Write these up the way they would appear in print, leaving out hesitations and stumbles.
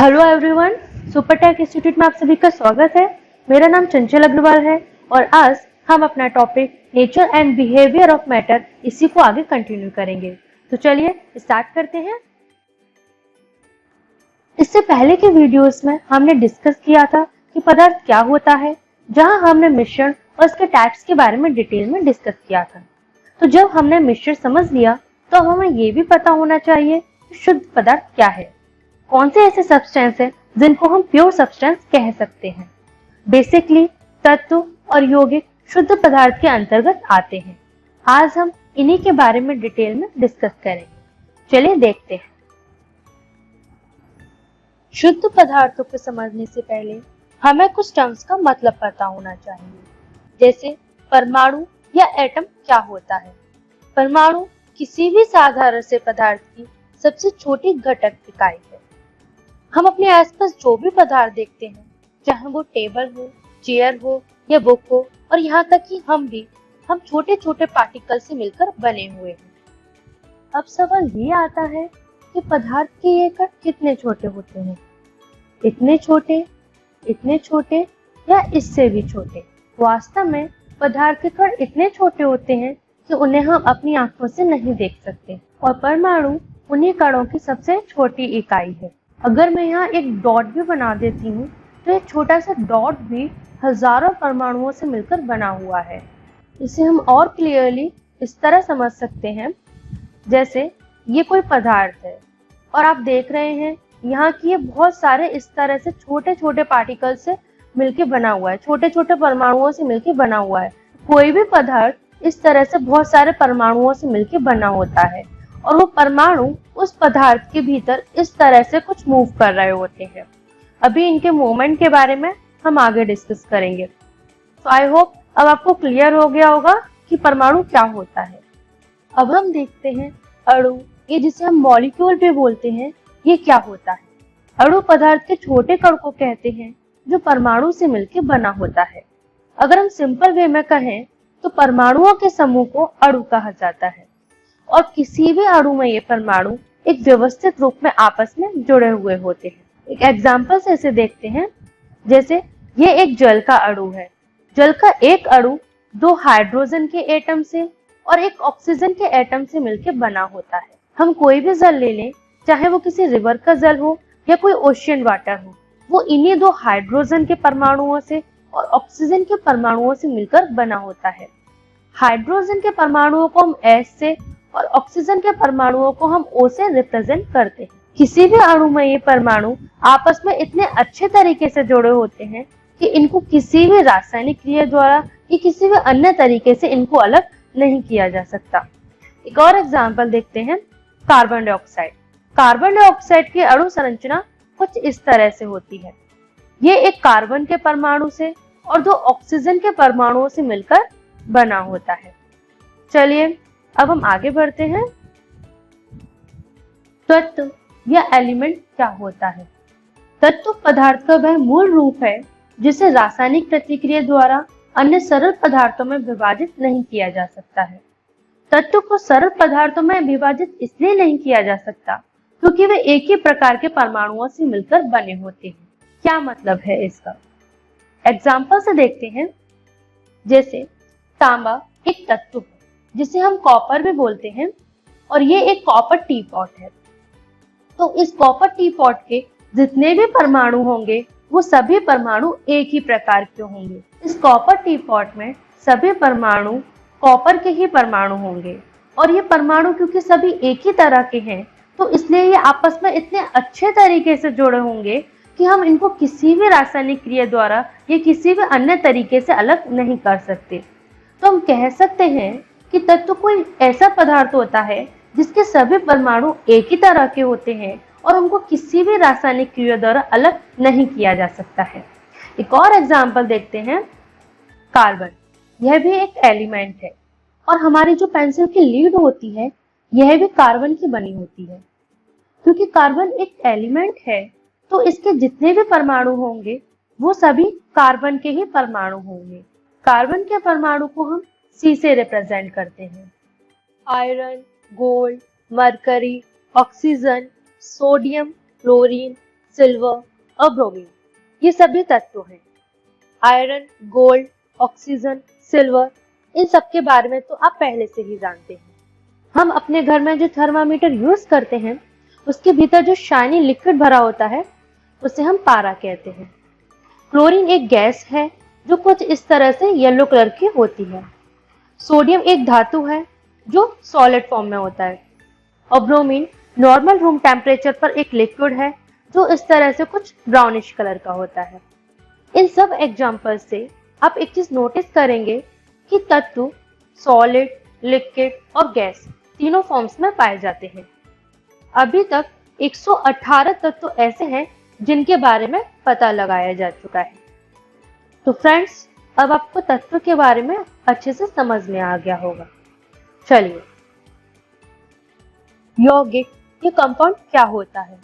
Hello everyone, Supertech institute में आप सभी का स्वागत है। मेरा नाम चंचल अग्रवाल है और आज हम अपना topic nature and behaviour of matter इसी को आगे कंटिन्यू करेंगे। तो चलिए स्टार्ट करते हैं। इससे पहले के वीडियोस में हमने डिस्कस किया था कि पदार्थ क्या होता है, जहां हमने मिश्रण और इसके टाइप्स के बारे में डिटेल में डिस्कस किया था। तो जब हमने मिश्रण समझ लिया तो हमें ये भी पता होना चाहिए कि शुद्ध पदार्थ क्या है, कौन से ऐसे सब्सटेंस है जिनको हम प्योर सब्सटेंस कह सकते हैं। बेसिकली तत्व और यौगिक शुद्ध पदार्थ के अंतर्गत आते हैं। आज हम इन्हीं के बारे में डिटेल में डिस्कस करेंगे। चलिए देखते हैं। शुद्ध पदार्थों को समझने से पहले हमें कुछ टर्म्स का मतलब पता होना चाहिए, जैसे परमाणु या एटम क्या होता है। परमाणु किसी भी साधारण से पदार्थ की सबसे छोटी घटक इकाई है। हम अपने आसपास जो भी पदार्थ देखते हैं, चाहे वो टेबल हो, चेयर हो या बुक हो, और यहाँ तक कि हम छोटे छोटे पार्टिकल से मिलकर बने हुए हैं। अब सवाल ये आता है कि पदार्थ के ये कण कितने छोटे होते हैं, इतने छोटे या इससे भी छोटे। वास्तव में पदार्थ के कण इतने छोटे होते हैं कि उन्हें हम अपनी आंखों से नहीं देख सकते, और परमाणु उन्हीं कणों की सबसे छोटी इकाई है। अगर मैं यहाँ एक डॉट भी बना देती हूँ तो एक छोटा सा डॉट भी हजारों परमाणुओं से मिलकर बना हुआ है। इसे हम और क्लियरली इस तरह समझ सकते हैं, जैसे ये कोई पदार्थ है और आप देख रहे हैं यहाँ की ये बहुत सारे इस तरह से छोटे छोटे पार्टिकल से मिलके बना हुआ है, छोटे छोटे परमाणुओं से मिलके बना हुआ है। कोई भी पदार्थ इस तरह से बहुत सारे परमाणुओं से मिलके बना होता है, और वो परमाणु उस पदार्थ के भीतर इस तरह से कुछ मूव कर रहे होते हैं। अभी इनके मूवमेंट के बारे में हम आगे डिस्कस करेंगे। तो आई होप अब आपको क्लियर हो गया होगा कि परमाणु क्या होता है। अब हम देखते हैं अणु, ये जिसे हम मॉलिक्यूल भी बोलते हैं, ये क्या होता है। अणु पदार्थ के छोटे कण को कहते हैं जो परमाणु से मिलकर बना होता है। अगर हम सिंपल वे में कहें तो परमाणुओं के समूह को अणु कहा जाता है, और किसी भी अणु में ये परमाणु एक व्यवस्थित रूप में आपस में जुड़े हुए होते हैं। एक एग्जांपल से इसे देखते हैं, जैसे ये एक जल का अणु है। जल का एक अणु दो हाइड्रोजन के एटम से और एक ऑक्सीजन के एटम से मिलकर बना होता है। हम कोई भी जल ले लें, चाहे वो किसी रिवर का जल हो या कोई ओशियन वाटर हो, वो इन्हीं दो हाइड्रोजन के परमाणुओं से और ऑक्सीजन के परमाणुओं से मिलकर बना होता है। हाइड्रोजन के परमाणुओं को हम एस से और ऑक्सीजन के परमाणुओं को हम O से रिप्रेजेंट करते हैं। किसी भी अणु में ये परमाणु आपस में इतने अच्छे तरीके से जुड़े होते हैं कि इनको किसी भी रासायनिक क्रिया द्वारा या किसी भी अन्य तरीके से इनको अलग नहीं किया जा सकता। एक और एग्जाम्पल देखते हैं, कार्बन डाइऑक्साइड। कार्बन डाइऑक्साइड की अणु संरचना कुछ इस तरह से होती है। ये एक कार्बन के परमाणु से और दो ऑक्सीजन के परमाणुओं से मिलकर बना होता है। चलिए अब हम आगे बढ़ते हैं। तत्व या एलिमेंट क्या होता है। तत्व पदार्थ का वह मूल रूप है जिसे रासायनिक प्रतिक्रिया द्वारा अन्य सरल पदार्थों में विभाजित नहीं किया जा सकता है। तत्व को सरल पदार्थों में विभाजित इसलिए नहीं किया जा सकता क्योंकि वे एक ही प्रकार के परमाणुओं से मिलकर बने होते हैं। क्या मतलब है इसका? एग्जाम्पल से देखते हैं, जैसे तांबा एक तत्व है जिसे हम कॉपर भी बोलते हैं, और ये एक कॉपर टी पॉट है। तो इस कॉपर टी पॉट के जितने भी परमाणु होंगे वो सभी परमाणु एक ही प्रकार के होंगे। इस कॉपर टी पॉट में सभी परमाणु कॉपर के ही परमाणु होंगे, और ये परमाणु क्योंकि सभी एक ही तरह के हैं तो इसलिए ये आपस में इतने अच्छे तरीके से जुड़े होंगे कि हम इनको किसी भी रासायनिक क्रिया द्वारा या किसी भी अन्य तरीके से अलग नहीं कर सकते। तो हम कह सकते हैं कि तत्व कोई ऐसा पदार्थ होता है जिसके सभी परमाणु एक ही तरह के होते हैं और उनको किसी भी रासायनिक क्रिया द्वारा अलग नहीं किया जा सकता है। एक और एग्जाम्पल देखते हैं, कार्बन। यह भी एक एलिमेंट है, और हमारी जो पेंसिल की लीड होती है यह भी कार्बन की बनी होती है। क्योंकि कार्बन एक एलिमेंट है तो इसके जितने भी परमाणु होंगे वो सभी कार्बन के ही परमाणु होंगे। कार्बन के परमाणु को हम C से रिप्रेजेंट करते हैं। Iron, gold, mercury, oxygen, sodium, chlorine, silver और ब्रोमीन, ये सभी तत्व हैं। आयरन, गोल्ड, ऑक्सीजन, सिल्वर, इन सब के बारे में तो आप पहले से ही जानते हैं। हम अपने घर में जो थर्मामीटर यूज करते हैं उसके भीतर जो शाइनी लिक्विड भरा होता है उसे हम पारा कहते हैं। क्लोरीन एक गैस है जो कुछ इस तरह से येलो कलर की होती है। सोडियम एक धातु है जो सॉलिड फॉर्म में होता है। और ब्रोमीन नॉर्मल रूम टेम्परेचर पर एक लिक्विड है जो इस तरह से कुछ ब्राउनिश कलर का होता है। इन सब एग्जाम्पल से आप एक चीज नोटिस करेंगे कि तत्व सॉलिड, लिक्विड और गैस तीनों फॉर्म्स में पाए जाते हैं। अभी तक 118 तत्व ऐसे हैं जिनके बारे में पता लगाया जा चुका है। तो फ्रेंड्स, अब आपको तत्व के बारे में अच्छे से समझ में आ गया होगा। चलिए, यौगिक ये कंपाउंड क्या होता है?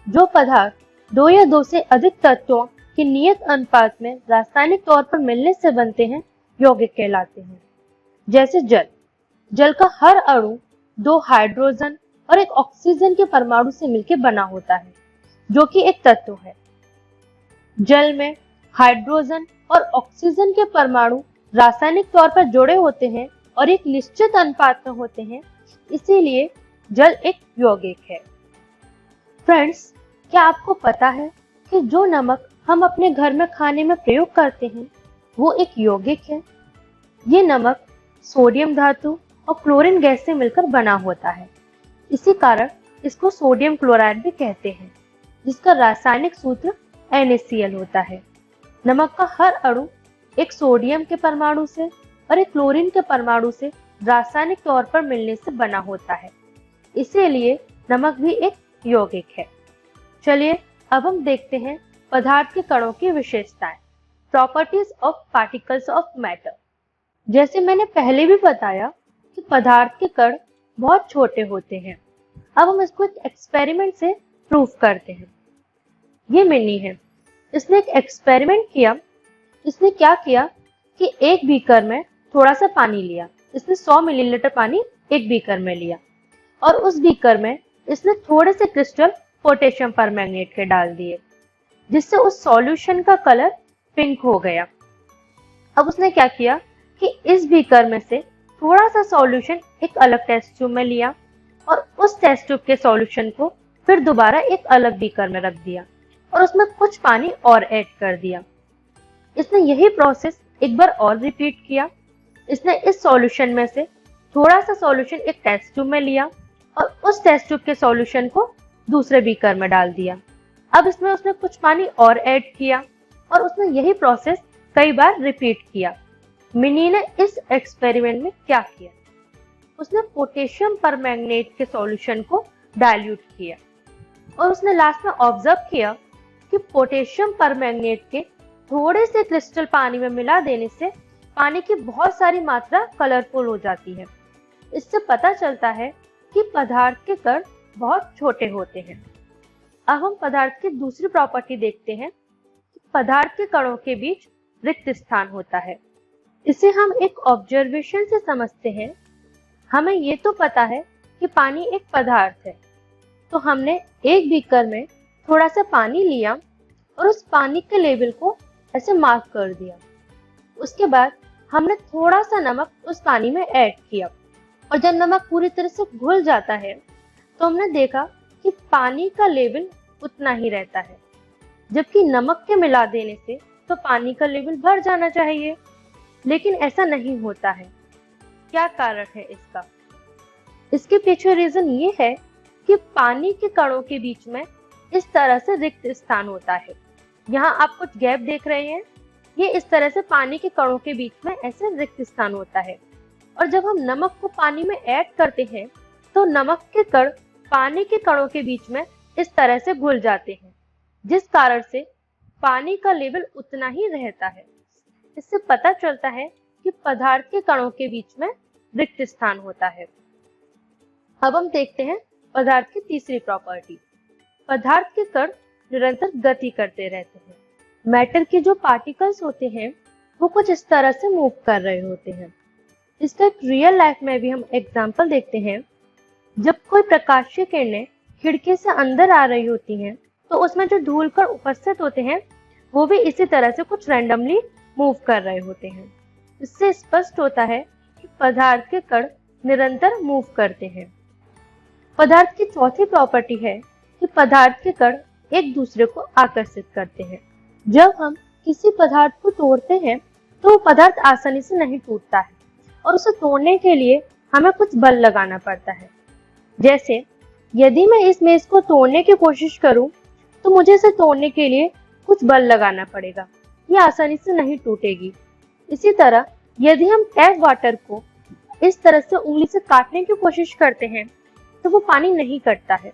जो पदार्थ दो या दो से अधिक तत्वों के नियत अनुपात में रासायनिक तौर पर मिलने से बनते हैं, यौगिक कहलाते हैं। जैसे जल, जल का हर अणु दो हाइड्रोजन और एक ऑक्सीजन के परमाणु से मिलकर बना होता है, जो कि एक तत्व है। जल में हाइड्रोजन और ऑक्सीजन के परमाणु रासायनिक तौर पर जुड़े होते हैं और एक निश्चित अनुपात में होते हैं, इसीलिए जल एक यौगिक है। फ्रेंड्स, क्या आपको पता है कि जो नमक हम अपने घर में खाने में प्रयोग करते हैं वो एक यौगिक है? ये नमक सोडियम धातु और क्लोरीन गैस से मिलकर बना होता है। इसी कारण इसको सोडियम क्लोराइड भी कहते हैं, जिसका रासायनिक सूत्र NaCl होता है। नमक का हर अणु एक सोडियम के परमाणु से और एक क्लोरीन के परमाणु से रासायनिक तौर पर मिलने से बना होता है, इसीलिए नमक भी एक यौगिक है। चलिए, अब हम देखते हैं पदार्थ के कणों की विशेषताएं, properties of particles of matter. जैसे मैंने पहले भी बताया कि पदार्थ के कण बहुत छोटे होते हैं। अब हम इसको एक एक्सपेरिमेंट से प्रूव करते हैं। ये मिनी है, इसने एक एक्सपेरिमेंट किया। इसने क्या किया कि एक बीकर में थोड़ा सा पानी लिया। इसने 100 मिलीलीटर पानी एक बीकर में लिया और उस बीकर में इसने थोड़े से क्रिस्टल पोटेशियम परमैंगनेट के डाल दिए, जिससे उस सॉल्यूशन का कलर पिंक हो गया। अब उसने क्या किया कि इस बीकर में से थोड़ा सा सॉल्यूशन एक अलग टेस्ट ट्यूब में लिया और उस टेस्ट ट्यूब के सॉल्यूशन को फिर दोबारा एक अलग बीकर में रख दिया और उसमें कुछ पानी और ऐड कर दिया। इसने यही प्रोसेस एक बार और रिपीट किया। इसने इस सॉल्यूशन में से थोड़ा सा सॉल्यूशन एक टेस्ट ट्यूब में लिया और उस टेस्ट ट्यूब के सॉल्यूशन को दूसरे बीकर में डाल दिया। अब इसमें उसने कुछ पानी और ऐड किया और उसने यही प्रोसेस कई बार रिपीट किया। मिनी ने इस एक्सपेरिमेंट में क्या किया, उसने पोटेशियम परमैंगनेट के सॉल्यूशन को डाइल्यूट किया और उसने लास्ट में ऑब्जर्व किया कि पोटेशियम परमैंगनेट के थोड़े से क्रिस्टल पानी में मिला देने से पानी की बहुत सारी मात्रा कलरफुल हो जाती है। इससे पता चलता है कि पदार्थ के कण बहुत छोटे होते हैं। अब हम पदार्थ की दूसरी प्रॉपर्टी देखते हैं कि पदार्थ के कणों के बीच रिक्त स्थान होता है। इसे हम एक ऑब्जर्वेशन से समझते हैं। हमें ये तो पता है कि पानी एक पदार्थ है, तो हमने एक बीकर में थोड़ा सा पानी लिया और उस पानी के लेवल को ऐसे मार्क कर दिया। उसके बाद हमने थोड़ा सा नमक उस पानी में ऐड किया और जब नमक पूरी तरह से घुल जाता है तो हमने देखा कि पानी का लेवल उतना ही रहता है, जबकि नमक के मिला देने से तो पानी का लेवल बढ़ जाना चाहिए, लेकिन ऐसा नहीं होता है। क्या कारण है इसका? इसके पीछे रीजन ये है कि पानी के कणों के बीच में इस तरह से रिक्त स्थान होता है। यहाँ आप कुछ गैप देख रहे हैं, ये इस तरह से पानी के कणों के बीच में ऐसे रिक्त स्थान होता है। और जब हम नमक को पानी में ऐड करते हैं तो नमक के कण पानी के कणों के बीच में इस तरह से घुल जाते हैं, जिस कारण से पानी का लेवल उतना ही रहता है। इससे पता चलता है कि पदार्थ के कणों के बीच में रिक्त स्थान होता है। अब हम देखते हैं पदार्थ की तीसरी प्रॉपर्टी। पदार्थ के कण निरंतर गति करते रहते हैं। मैटर के जो पार्टिकल्स होते हैं वो कुछ इस तरह से मूव कर रहे होते हैं। इसका एक रियल लाइफ में भी हम एग्जांपल देखते हैं। जब कोई प्रकाशीय किरणें खिड़की से अंदर आ रही होती हैं तो उसमें जो धूल कण उपस्थित होते हैं वो भी इसी तरह से कुछ रैंडमली मूव कर रहे होते हैं। इससे स्पष्ट होता है कि पदार्थ के कण निरंतर मूव करते हैं। पदार्थ की चौथी प्रॉपर्टी है कि पदार्थ के कण एक दूसरे को आकर्षित करते हैं। जब हम किसी पदार्थ को तोड़ते हैं तो वो पदार्थ आसानी से नहीं टूटता है और उसे तोड़ने के लिए हमें कुछ बल लगाना पड़ता है। जैसे यदि मैं इस मेज को तोड़ने की कोशिश करूं तो मुझे इसे तोड़ने के लिए कुछ बल लगाना पड़ेगा, ये आसानी से नहीं टूटेगी। इसी तरह यदि हम टैप वाटर को इस तरह से उंगली से काटने की कोशिश करते हैं तो वो पानी नहीं कटता है।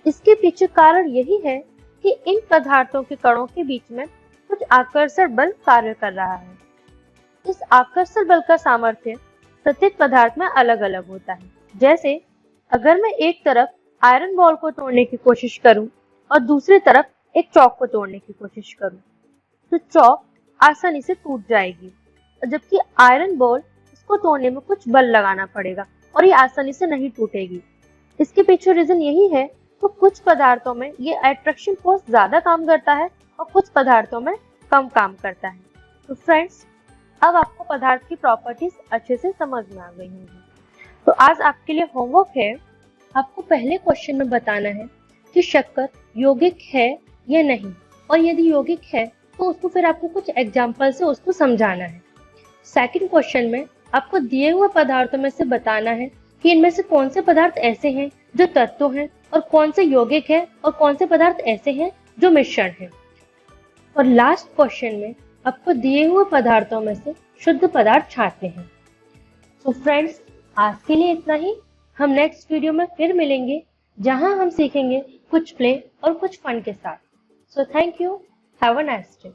इसके पीछे कारण यही है कि इन पदार्थों के कणों के बीच में कुछ आकर्षण बल कार्य कर रहा है। इस आकर्षण बल का सामर्थ्य प्रत्येक पदार्थ में अलग अलग होता है। जैसे अगर मैं एक तरफ आयरन बॉल को तोड़ने की कोशिश करूं और दूसरी तरफ एक चौक को तोड़ने की कोशिश करूं तो चौक आसानी से टूट जाएगी, जबकि आयरन बॉल इसको तोड़ने में कुछ बल लगाना पड़ेगा और ये आसानी से नहीं टूटेगी। इसके पीछे रीजन यही है तो कुछ पदार्थों में ये अट्रैक्शन फोर्स ज्यादा काम करता है और कुछ पदार्थों में कम काम करता है। तो फ्रेंड्स, अब आपको पदार्थ की प्रॉपर्टीज अच्छे से समझ में आ गई होंगी। तो आज आपके लिए होमवर्क है, आपको पहले क्वेश्चन में बताना है कि शक्कर यौगिक है या नहीं, और यदि यौगिक है तो उसको फिर आपको कुछ एग्जाम्पल से उसको समझाना है। सेकंड क्वेश्चन में आपको दिए हुए पदार्थों में से बताना है कि इनमें से कौन से पदार्थ ऐसे हैं जो तत्व हैं और कौन से यौगिक है और कौन से पदार्थ ऐसे हैं जो मिश्रण है। और लास्ट क्वेश्चन में आपको दिए हुए पदार्थों में से शुद्ध पदार्थ छांटने हैं। तो फ्रेंड्स, आज के लिए इतना ही। हम नेक्स्ट वीडियो में फिर मिलेंगे जहां हम सीखेंगे कुछ प्ले और कुछ फन के साथ। So thank you, have a nice day.